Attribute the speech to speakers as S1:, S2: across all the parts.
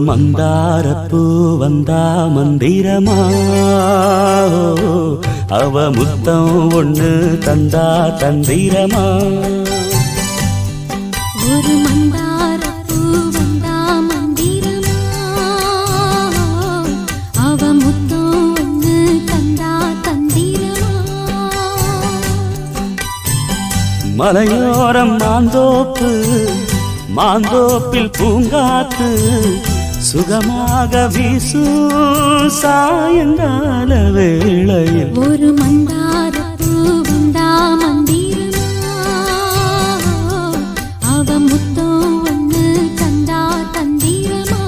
S1: மந்தாரப்பூ வந்தா மந்திரமா அவ முத்தம் ஒண்ணு தந்தா தந்திரமா
S2: ஒரு மந்தாரப்பூ வந்தா மந்திரமா அவ முத்தம் ஒண்ணு தந்தா தந்திரமா
S1: மலையோரம் மாந்தோப்பு மாந்தோப்பில் பூங்காத்து சுகமாக வீசும் சாயங்கால வேளையில்
S2: ஒரு மந்தாரப்பூ வந்தா மந்திரமா அவ முத்தம் ஒண்ணு தந்தா தந்திரமா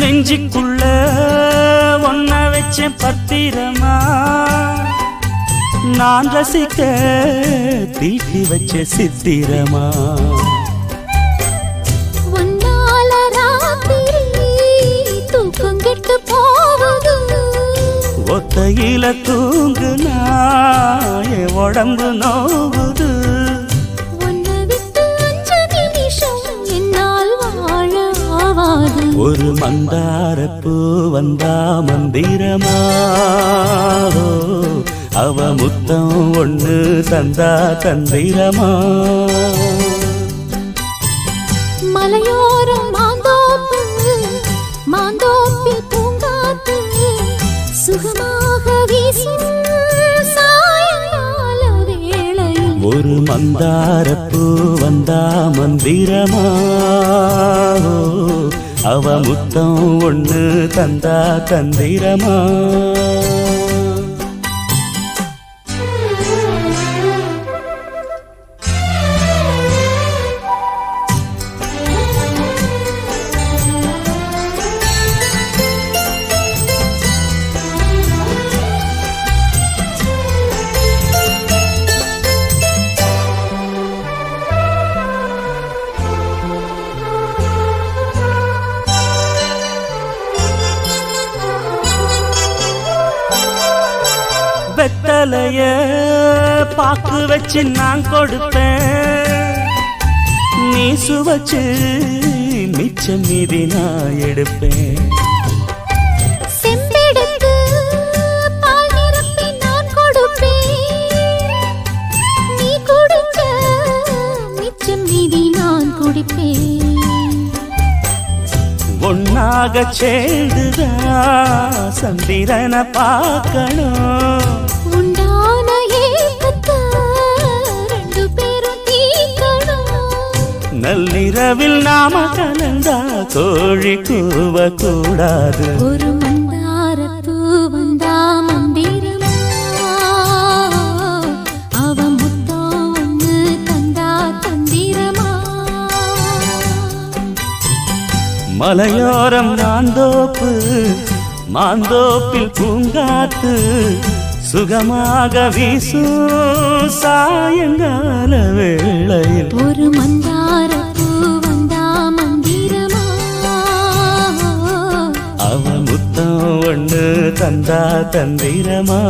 S1: நெஞ்சுக்குள்ள ஒன்ன வச்சேன் பத்திரமா நான் ரசிக்க தீட்டி வச்ச சித்திரமா
S2: ஒன்னால ராத்திரி தூக்கம் கெட்டு போகுது
S1: ஒத்தையில தூங்குனா என் உடம்பு நோவுது ஒரு மந்தாரப்பூ வந்தா மந்திரமா அவ முத்தம் ஒண்ணு தந்தா தந்திரமா
S2: மலையோரம் மாந்தோப்பு மாந்தோப்பில் பூங்காத்து சுகமாக வீசும் சாயங்கால வேளையில்
S1: ஒரு மந்தாரப்பூ வந்தா மந்திரமா அவ முத்தம் ஒண்ணு தந்தா தந்திரமா வெத்தலைய பாக்கு வச்சு நான் கொடுப்பேன் நீ சுவச்சு மிச்சம் மீதி நான் எடுப்பேன்
S2: செம்பெடுத்து பால் நிரப்பி நான் கொடுப்பேன் நீ குடிச்ச மிச்சம் மீதி நான் குடிப்பேன்
S1: ஒன்னாக சேர்ந்துதான் சந்திரனை பார்க்கணும்
S2: உண்டான ஏக்கத்தை ரெண்டு பேரும் தீர்க்கணும்
S1: நள்ளிரவில் நாம கலந்தா கோழி கூவ கூடாது
S2: ஒரு மந்தாரப்பூ வந்தா மந்திரமா அவ முத்தம் ஒண்ணு தந்தா தந்திரமா
S1: மலையோரம் மாந்தோப்பு மாந்தோப்பில் பூங்காத்து சுகமாக வீசும் சாயங்கால வேளையில்
S2: ஒரு மந்தாரப்பூ வந்தா மந்திரமா
S1: அவ முத்தம் ஒண்ணு தந்தா தந்திரமா